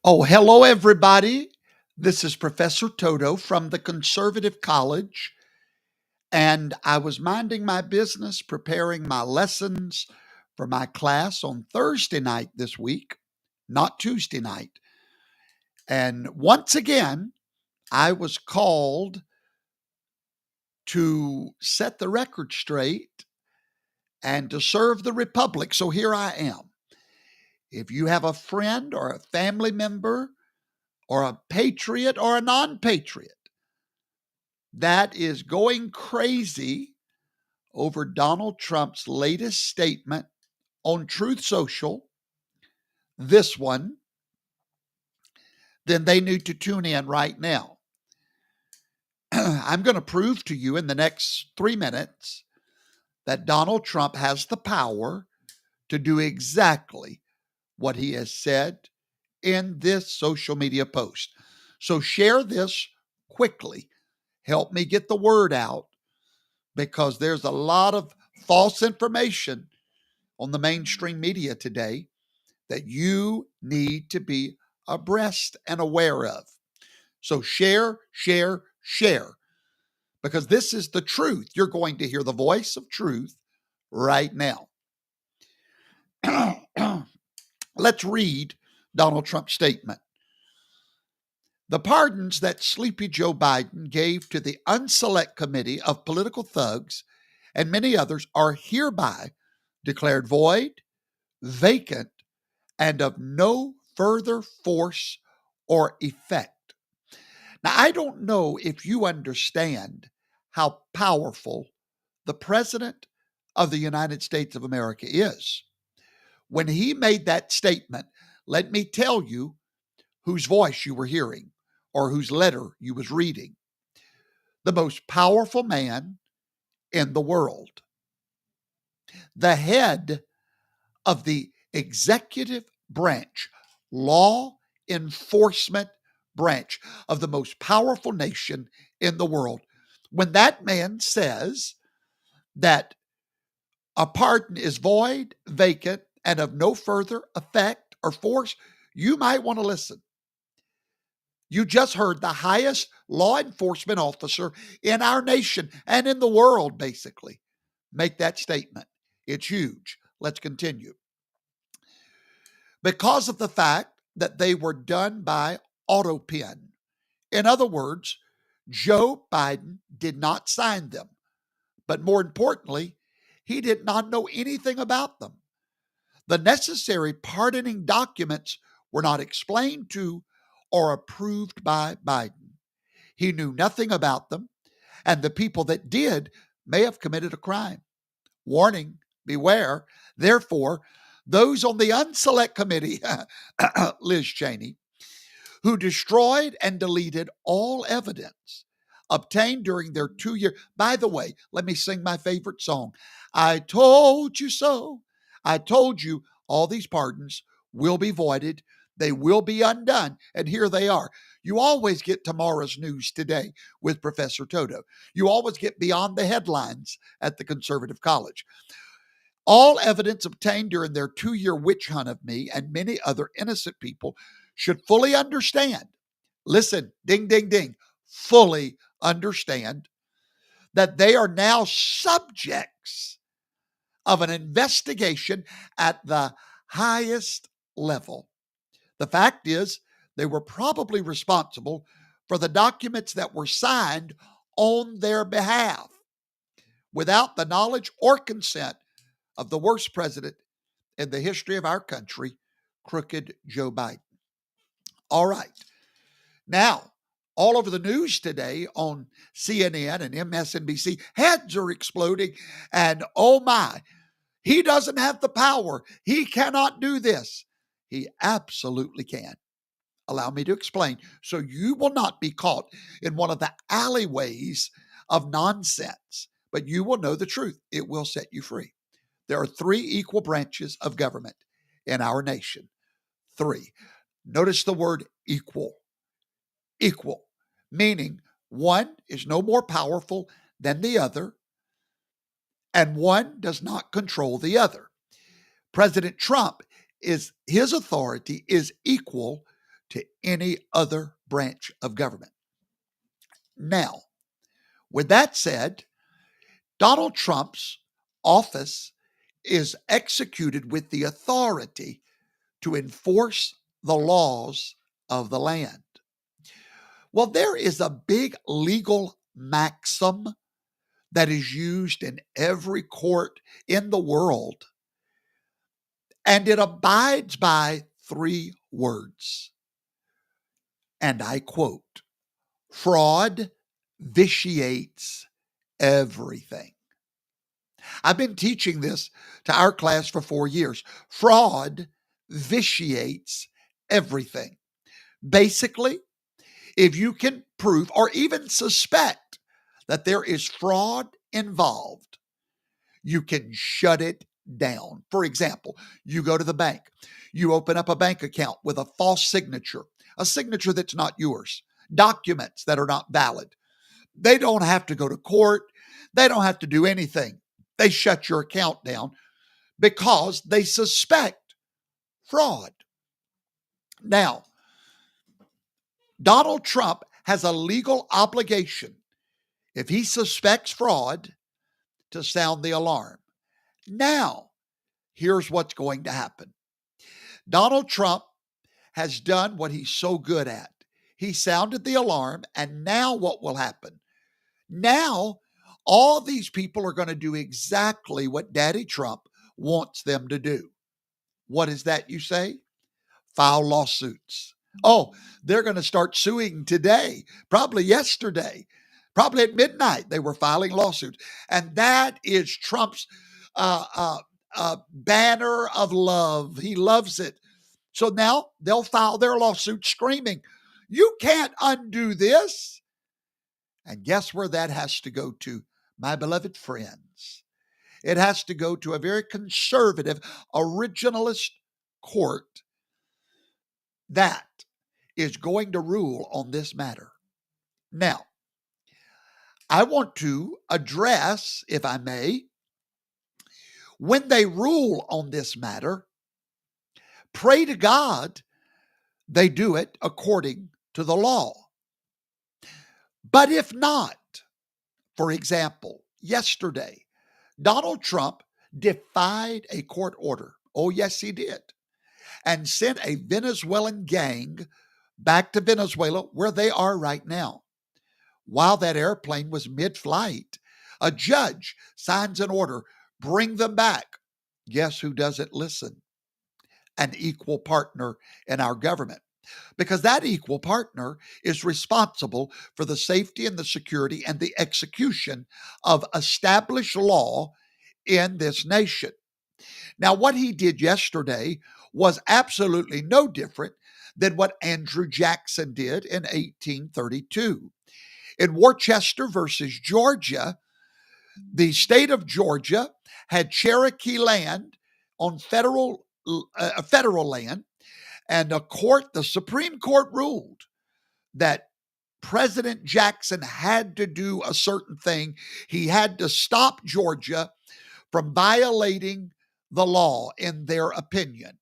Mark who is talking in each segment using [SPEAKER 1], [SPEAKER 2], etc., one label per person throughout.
[SPEAKER 1] Oh, hello, everybody. This is Professor Toto from the Conservative College, and I was minding my business preparing my lessons for my class on Thursday night this week, not Tuesday night. And once again, I was called to set the record straight and to serve the Republic. So here I am. If you have a friend or a family member or a patriot or a non-patriot that is going crazy over Donald Trump's latest statement on Truth Social, this one, then they need to tune in right now. I'm going to prove to you in the next 3 minutes that Donald Trump has the power to do exactly what he has said in this social media post. So share this quickly. Help me get the word out, because there's a lot of false information on the mainstream media today that you need to be abreast and aware of. So share, because this is the truth. You're going to hear the voice of truth right now. Let's read Donald Trump's statement. The pardons that sleepy Joe Biden gave to the Unselect Committee of political thugs and many others are hereby declared void, vacant, and of no further force or effect. Now, I don't know if you understand how powerful the President of the United States of America is. When he made that statement, let me tell you whose voice you were hearing or whose letter you was reading. The most powerful man in the world. The head of the executive branch, law enforcement branch of the most powerful nation in the world. When that man says that a pardon is void, vacant, and of no further effect or force, you might want to listen. You just heard the highest law enforcement officer in our nation and in the world, basically, make that statement. It's huge. Let's continue. Because of the fact that they were done by Autopen. In other words, Joe Biden did not sign them. But more importantly, he did not know anything about them. The necessary pardoning documents were not explained to or approved by Biden. He knew nothing about them, and the people that did may have committed a crime. Warning, beware. Therefore, those on the Unselect Committee, Liz Cheney, who destroyed and deleted all evidence obtained during their 2-year. By the way, let me sing my favorite song. I told you so. I told you all these pardons will be voided. They will be undone. And here they are. You always get tomorrow's news today with Professor Toto. You always get beyond the headlines at the Conservative College. All evidence obtained during their 2-year witch hunt of me and many other innocent people should fully understand. Listen, ding, ding, ding. Fully understand that they are now subjects of an investigation at the highest level. The fact is, they were probably responsible for the documents that were signed on their behalf without the knowledge or consent of the worst president in the history of our country, crooked Joe Biden. All right. Now, all over the news today on CNN and MSNBC, heads are exploding. And oh my, he doesn't have the power. He cannot do this. He absolutely can. Allow me to explain so you will not be caught in one of the alleyways of nonsense, but you will know the truth. It will set you free. There are 3 equal branches of government in our nation. 3. Notice the word equal. Equal, meaning one is no more powerful than the other, and one does not control the other. President Trump his authority is equal to any other branch of government. Now, with that said, Donald Trump's office is executed with the authority to enforce the laws of the land. Well, there is a big legal maxim that is used in every court in the world, and it abides by 3 words. And I quote, fraud vitiates everything. I've been teaching this to our class for 4 years. Fraud vitiates everything. Basically, if you can prove or even suspect that there is fraud involved, you can shut it down. For example, you go to the bank, you open up a bank account with a false signature, a signature that's not yours, documents that are not valid. They don't have to go to court. They don't have to do anything. They shut your account down because they suspect fraud. Now, Donald Trump has a legal obligation, if he suspects fraud, to sound the alarm. Now, here's what's going to happen. Donald Trump has done what he's so good at. He sounded the alarm, and now what will happen? Now, all these people are going to do exactly what Daddy Trump wants them to do. What is that, you say? File lawsuits. Oh, they're going to start suing today, probably yesterday, probably at midnight. They were filing lawsuits. And that is Trump's banner of love. He loves it. So now they'll file their lawsuit screaming, you can't undo this. And guess where that has to go to, my beloved friends? It has to go to a very conservative, originalist court that is going to rule on this matter. Now, I want to address, if I may, when they rule on this matter, pray to God they do it according to the law. But if not, for example, yesterday, Donald Trump defied a court order. Oh, yes, he did. And sent a Venezuelan gang back to Venezuela, where they are right now. While that airplane was mid-flight, a judge signs an order, bring them back. Guess who doesn't listen? An equal partner in our government. Because that equal partner is responsible for the safety and the security and the execution of established law in this nation. Now, what he did yesterday was absolutely no different than what Andrew Jackson did in 1832. In Worcester versus Georgia, the state of Georgia had Cherokee land on federal land, and the Supreme Court ruled that President Jackson had to do a certain thing. He had to stop Georgia from violating the law, in their opinion.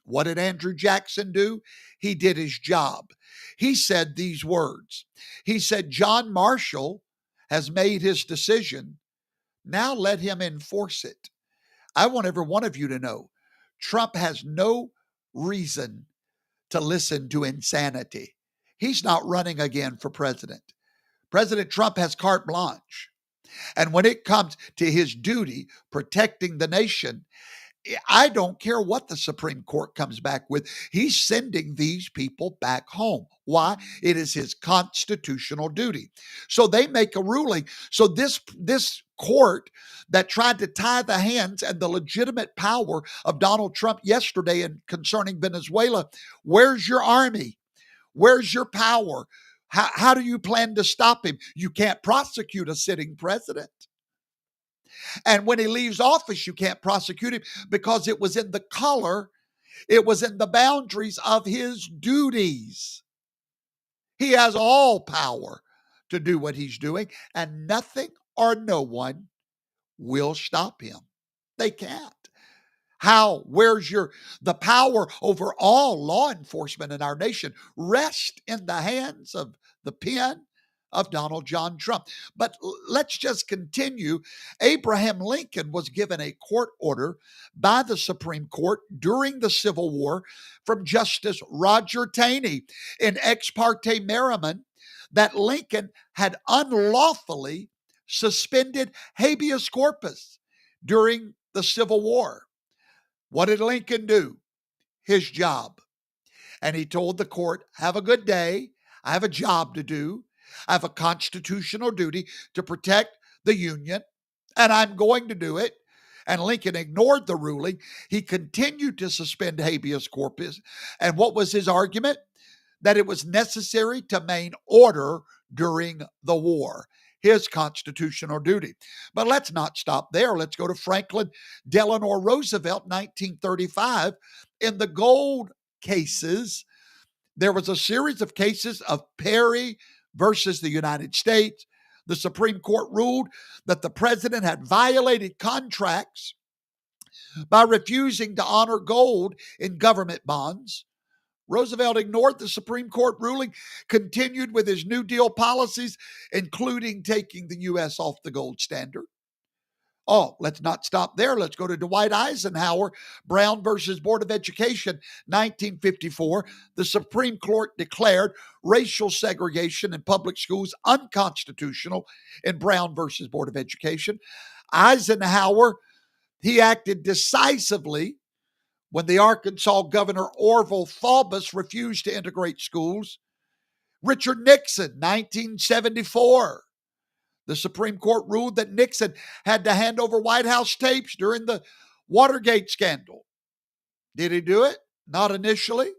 [SPEAKER 1] What did Andrew Jackson do? He did his job. He said these words. He said, John Marshall has made his decision. Now let him enforce it. I want every one of you to know Trump has no reason to listen to insanity. He's not running again for president. President Trump has carte blanche. And when it comes to his duty protecting the nation, I don't care what the Supreme Court comes back with. He's sending these people back home. Why? It is his constitutional duty. So they make a ruling. So this court that tried to tie the hands and the legitimate power of Donald Trump yesterday in concerning Venezuela, where's your army? Where's your power? How do you plan to stop him? You can't prosecute a sitting president. And when he leaves office, you can't prosecute him because it was in the color, it was in the boundaries of his duties. He has all power to do what he's doing, and nothing or no one will stop him. They can't. Where's the power over all law enforcement in our nation rests in the hands of the pen of Donald John Trump. But let's just continue. Abraham Lincoln was given a court order by the Supreme Court during the Civil War from Justice Roger Taney in Ex parte Merriman that Lincoln had unlawfully suspended habeas corpus during the Civil War. What did Lincoln do? His job. And he told the court, have a good day. I have a job to do. I have a constitutional duty to protect the Union, and I'm going to do it. And Lincoln ignored the ruling. He continued to suspend habeas corpus. And what was his argument? That it was necessary to maintain order during the war. His constitutional duty. But let's not stop there. Let's go to Franklin Delano Roosevelt, 1935. In the gold cases, there was a series of cases of Perry versus the United States. The Supreme Court ruled that the president had violated contracts by refusing to honor gold in government bonds. Roosevelt ignored the Supreme Court ruling, continued with his New Deal policies, including taking the U.S. off the gold standard. Oh, let's not stop there. Let's go to Dwight Eisenhower, Brown versus Board of Education, 1954. The Supreme Court declared racial segregation in public schools unconstitutional in Brown versus Board of Education. Eisenhower, he acted decisively when the Arkansas Governor Orville Faubus refused to integrate schools. Richard Nixon, 1974. The Supreme Court ruled that Nixon had to hand over White House tapes during the Watergate scandal. Did he do it? Not initially.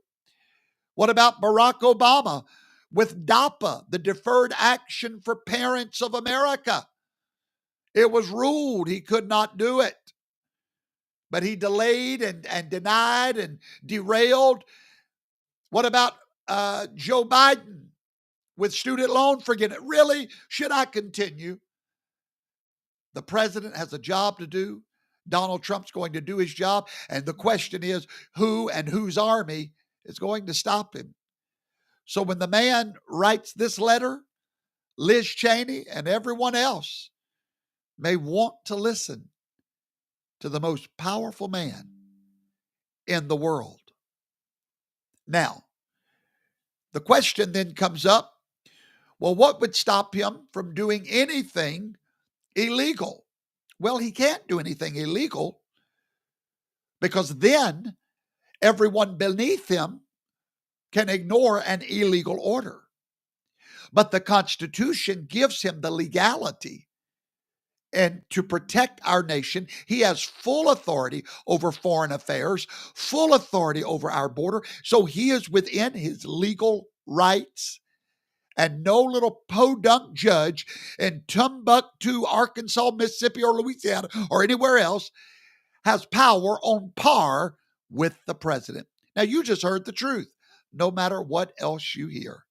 [SPEAKER 1] What about Barack Obama with DAPA, the Deferred Action for Parents of America? It was ruled he could not do it. But he delayed and denied and derailed. What about Joe Biden with student loan forgiveness? Really? Should I continue? The president has a job to do. Donald Trump's going to do his job. And the question is, who and whose army is going to stop him? So when the man writes this letter, Liz Cheney and everyone else may want to listen to the most powerful man in the world. Now, the question then comes up, well, what would stop him from doing anything illegal? Well, he can't do anything illegal because then everyone beneath him can ignore an illegal order. But the Constitution gives him the legality. And to protect our nation, he has full authority over foreign affairs, full authority over our border. So he is within his legal rights. And no little podunk judge in Timbuktu, Arkansas, Mississippi, or Louisiana, or anywhere else has power on par with the president. Now, you just heard the truth, no matter what else you hear.